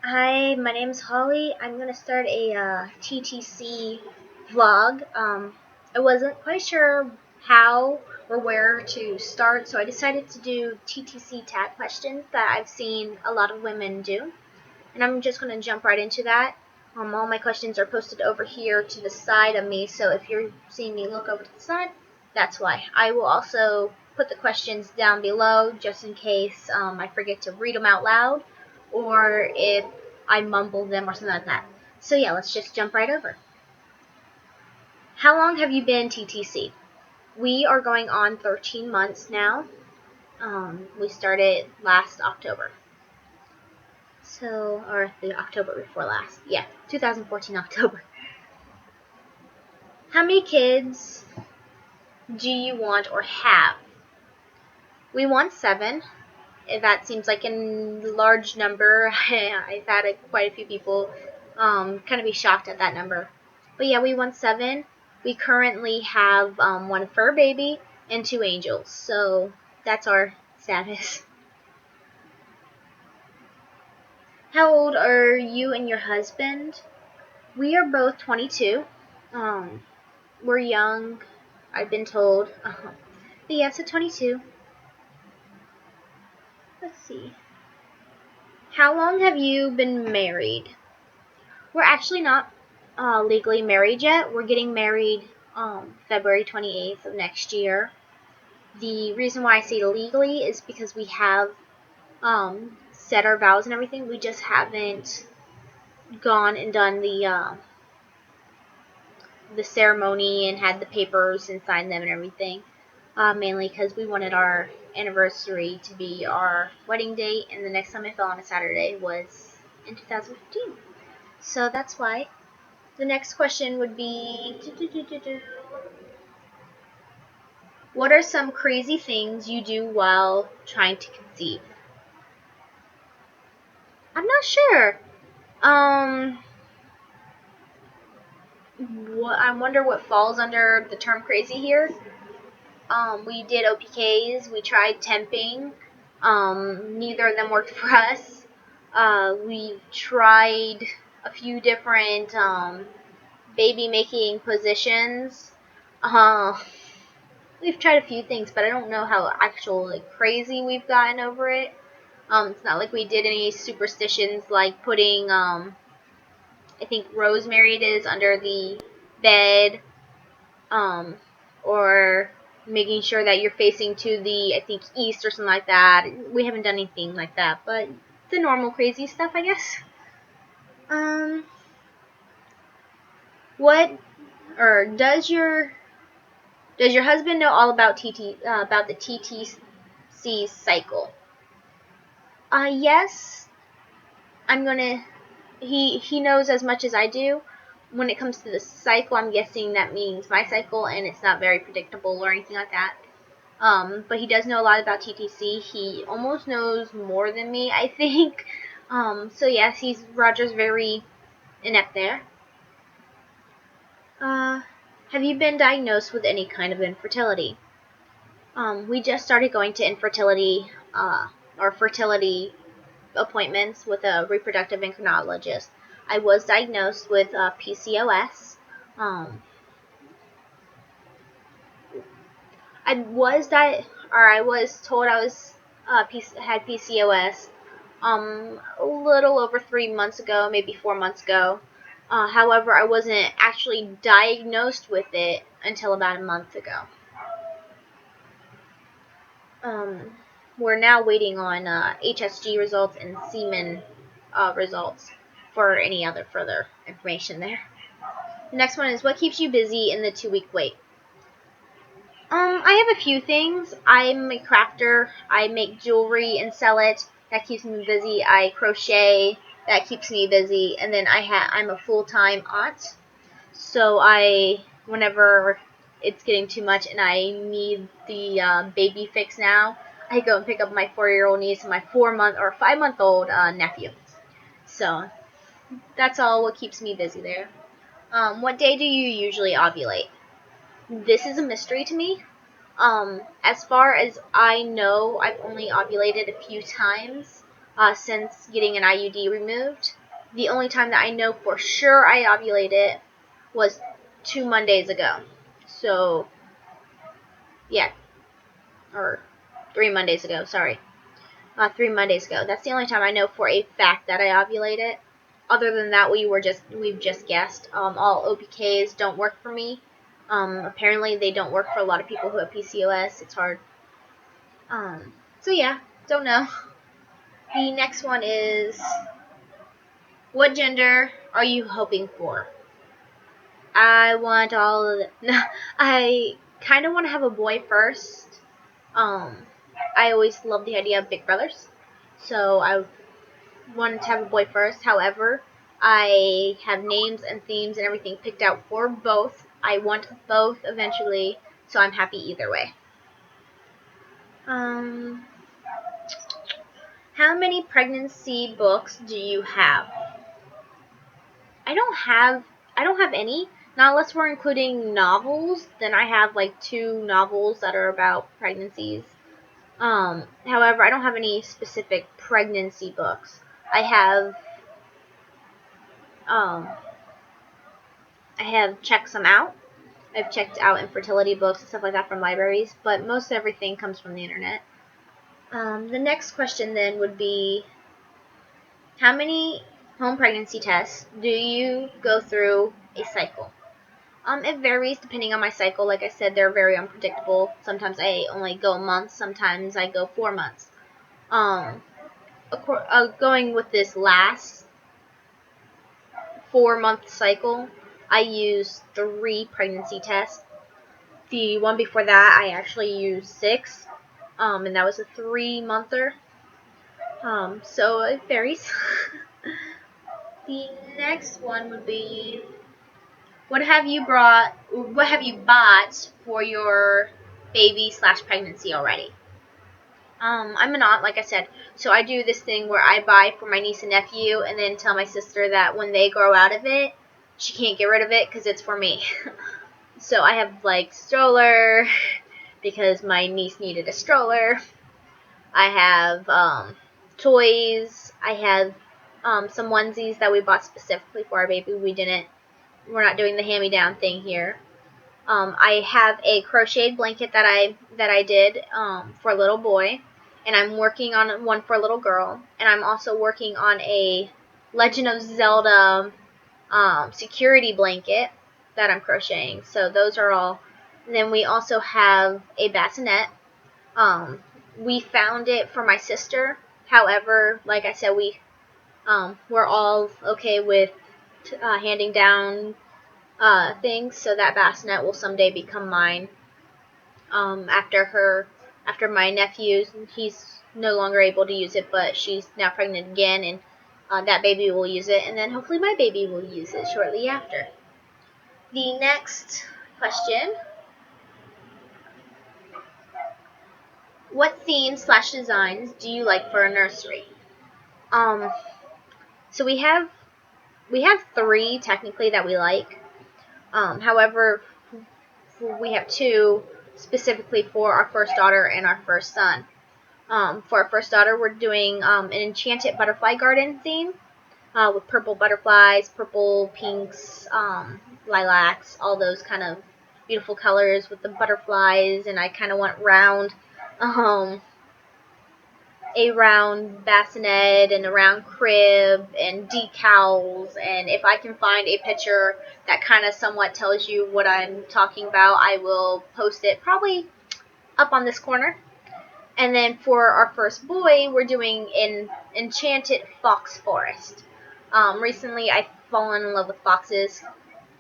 Hi, my name is Holly. I'm going to start a TTC vlog. I wasn't quite sure how or where to start, so I decided to do TTC tag questions that I've seen a lot of women do. And I'm just going to jump right into that. All my questions are posted over here to the side of me, so if you're seeing me look over to the side, that's why. I will also put the questions down below just in case I forget to read them out loud or if I mumble them or something like that. So yeah, let's just jump right over. How long have you been TTC? We are going on 13 months now. We started last October. So, or the October before last. Yeah, 2014 October. How many kids do you want or have? We want 7. That seems like a large number. I've had quite a few people kind of be shocked at that number. But yeah, we want 7. We currently have 1 fur baby and 2 angels. So that's our status. How old are you and your husband? We are both 22. We're young, I've been told. But yeah, so 22. Let's see. How long have you been married? We're actually not legally married yet. We're getting married February 28th of next year. The reason why I say legally is because we have said our vows and everything. We just haven't gone and done the ceremony and had the papers and signed them and everything. Mainly because we wanted our anniversary to be our wedding date, and the next time it fell on a Saturday was in 2015. So that's why. The next question would be, what are some crazy things you do while trying to conceive? I'm not sure. I wonder what falls under the term crazy here. We did OPKs. We tried temping. Neither of them worked for us. We tried a few different baby making positions. We've tried a few things, but I don't know how crazy we've gotten over it. It's not like we did any superstitions like putting I think rosemary it is under the bed, or making sure that you're facing to the, I think, east or something like that. We haven't done anything like that, but the normal crazy stuff, I guess. What or does your husband know all about about the TTC cycle? Yes. I'm gonna. He knows as much as I do. When it comes to the cycle, I'm guessing that means my cycle, and it's not very predictable or anything like that. But he does know a lot about TTC. He almost knows more than me, I think. So yes, Roger's very inept there. Have you been diagnosed with any kind of infertility? We just started going to infertility or fertility appointments with a reproductive endocrinologist. I was diagnosed with PCOS. I was told I was had PCOS a little over 3 months ago, maybe 4 months ago. However, I wasn't actually diagnosed with it until about a month ago. We're now waiting on HSG results and semen results for any other further information there. The next one is, what keeps you busy in the 2-week wait? I have a few things. I'm a crafter. I make jewelry and sell it. That keeps me busy. I crochet. That keeps me busy. And then I'm a full-time aunt. So whenever it's getting too much and I need the baby fix now, I go and pick up my 4-year-old niece and my 4-month or 5-month-old nephew. So that's all what keeps me busy there. What day do you usually ovulate? This is a mystery to me. As far as I know, I've only ovulated a few times. since getting an IUD removed. The only time that I know for sure I ovulated was 2 Mondays ago. So, yeah, or 3 Mondays ago, sorry. 3 Mondays ago. That's the only time I know for a fact that I ovulated. Other than that, we've just guessed. All OPKs don't work for me. Apparently they don't work for a lot of people who have PCOS. It's hard. So yeah, don't know. The next one is, what gender are you hoping for? I want all of it. No, I kind of want to have a boy first. I always loved the idea of big brothers, so I wanted to have a boy first. However, I have names and themes and everything picked out for both. I want both eventually, so I'm happy either way. How many pregnancy books do you have? I don't have any. Not unless we're including novels, then I have like 2 novels that are about pregnancies. However, I don't have any specific pregnancy books. I have checked some out. I've checked out infertility books and stuff like that from libraries, but most everything comes from the internet. The next question then would be, how many home pregnancy tests do you go through a cycle? It varies depending on my cycle. Like I said, they're very unpredictable. Sometimes I only go a month. Sometimes I go 4 months. Going with this last 4-month cycle, I used 3 pregnancy tests. The one before that, I actually used 6, and that was a 3-monther. So it varies. The next one would be, what have you bought for your baby/pregnancy already? I'm an aunt, like I said, so I do this thing where I buy for my niece and nephew and then tell my sister that when they grow out of it, she can't get rid of it because it's for me. So I have like stroller because my niece needed a stroller. I have toys. I have some onesies that we bought specifically for our baby. We're not doing the hand-me-down thing here. I have a crocheted blanket that I did for a little boy, and I'm working on one for a little girl, and I'm also working on a Legend of Zelda security blanket that I'm crocheting. So those are all. And then we also have a bassinet. We found it for my sister. However, like I said, we're all okay with handing down things, so that bassinet will someday become mine. After my nephew, he's no longer able to use it, but she's now pregnant again, and that baby will use it, and then hopefully my baby will use it shortly after. The next question: what themes/designs do you like for a nursery? So we have 3 technically that we like. However, we have 2 specifically for our first daughter and our first son. For our first daughter, we're doing an enchanted butterfly garden theme with purple butterflies, purple, pinks, lilacs, all those kind of beautiful colors with the butterflies, and I kind of want a round bassinet and a round crib and decals, and if I can find a picture that kind of somewhat tells you what I'm talking about, I will post it probably up on this corner. And then for our first boy, we're doing an enchanted fox forest. Recently I've fallen in love with foxes.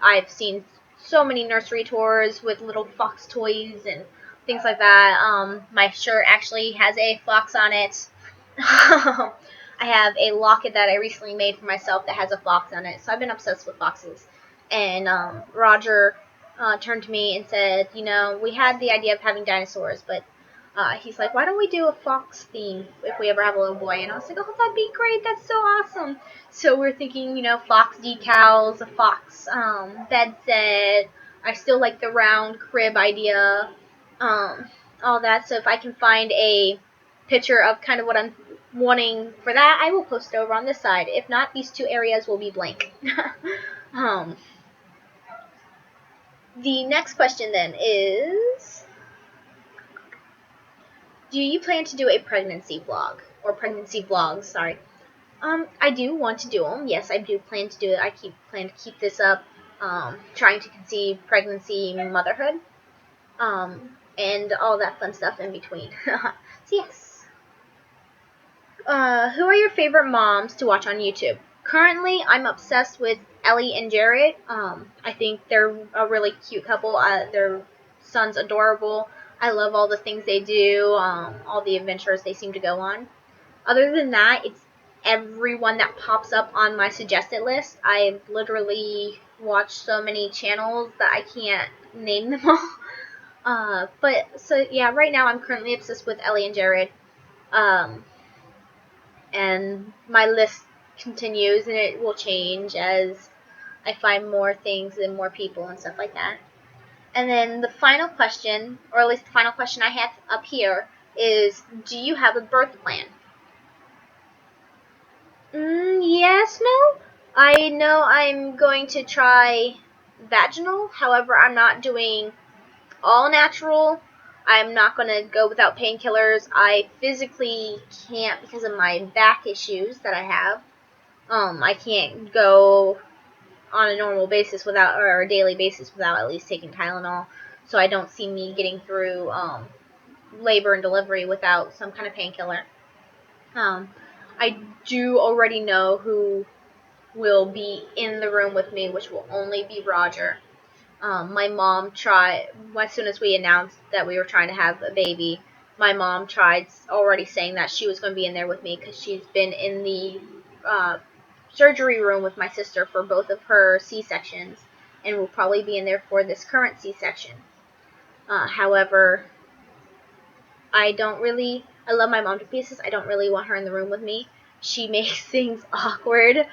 I've seen so many nursery tours with little fox toys and things like that. My shirt actually has a fox on it. I have a locket that I recently made for myself that has a fox on it. So I've been obsessed with foxes. And Roger turned to me and said, we had the idea of having dinosaurs, but he's like, why don't we do a fox theme if we ever have a little boy? And I was like, oh, that'd be great. That's so awesome. So we're thinking, fox decals, a fox bed set. I still like the round crib idea, all that. So if I can find a picture of kind of what I'm wanting for that, I will post it over on this side. If not, these two areas will be blank. The next question then is, do you plan to do a pregnancy vlog? Or pregnancy vlogs, sorry. I do want to do them. Yes, I do plan to do it. I plan to keep this up, trying to conceive, pregnancy, motherhood, and all that fun stuff in between. So yes. Who are your favorite moms to watch on YouTube? Currently, I'm obsessed with Ellie and Jared. I think they're a really cute couple. Their son's adorable. I love all the things they do, all the adventures they seem to go on. Other than that, it's everyone that pops up on my suggested list. I've literally watched so many channels that I can't name them all. So yeah, right now I'm currently obsessed with Ellie and Jared. And my list continues, and it will change as I find more things and more people and stuff like that. And then the final question, or at least the final question I have up here, is, do you have a birth plan? Yes, no. I know I'm going to try vaginal. However, I'm not doing all natural. I'm not going to go without painkillers. I physically can't because of my back issues that I have. I can't go on a normal basis without, or a daily basis without at least taking Tylenol. So I don't see me getting through labor and delivery without some kind of painkiller. I do already know who will be in the room with me, which will only be Roger. My mom tried, as soon as we announced that we were trying to have a baby, my mom tried already saying that she was going to be in there with me because she's been in the surgery room with my sister for both of her C-sections and will probably be in there for this current C-section. However, I love my mom to pieces. I don't really want her in the room with me. She makes things awkward.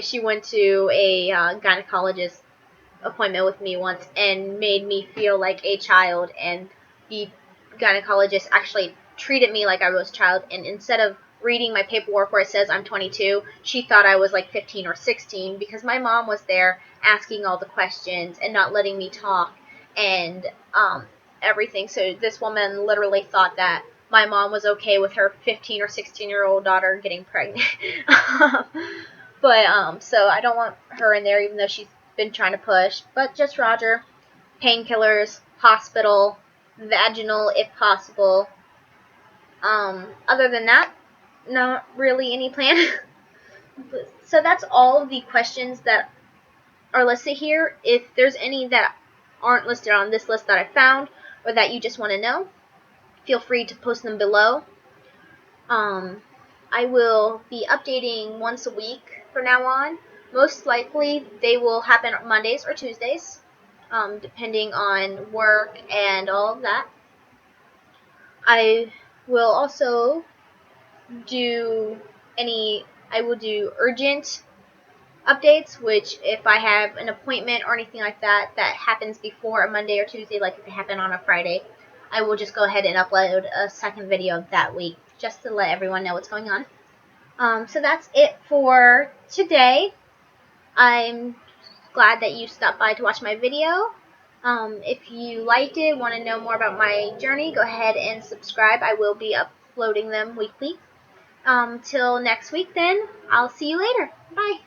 She went to a gynecologist appointment with me once and made me feel like a child, and the gynecologist actually treated me like I was a child, and instead of reading my paperwork where it says I'm 22, she thought I was like 15 or 16 because my mom was there asking all the questions and not letting me talk and everything. So this woman literally thought that my mom was okay with her 15 or 16-year-old daughter getting pregnant. So I don't want her in there, even though she's been trying to push. But just Roger, painkillers, hospital, vaginal if possible. Other than that, not really any plan. So that's all of the questions that are listed here. If there's any that aren't listed on this list that I found, or that you just want to know, feel free to post them below. I will be updating once a week from now on. Most likely they will happen on Mondays or Tuesdays, depending on work and all of that. I will also do urgent updates, which if I have an appointment or anything like that happens before a Monday or Tuesday, like if it happened on a Friday, I will just go ahead and upload a second video of that week, just to let everyone know what's going on. So that's it for today. I'm glad that you stopped by to watch my video. If you liked it, want to know more about my journey, go ahead and subscribe. I will be uploading them weekly. Till next week then, I'll see you later. Bye.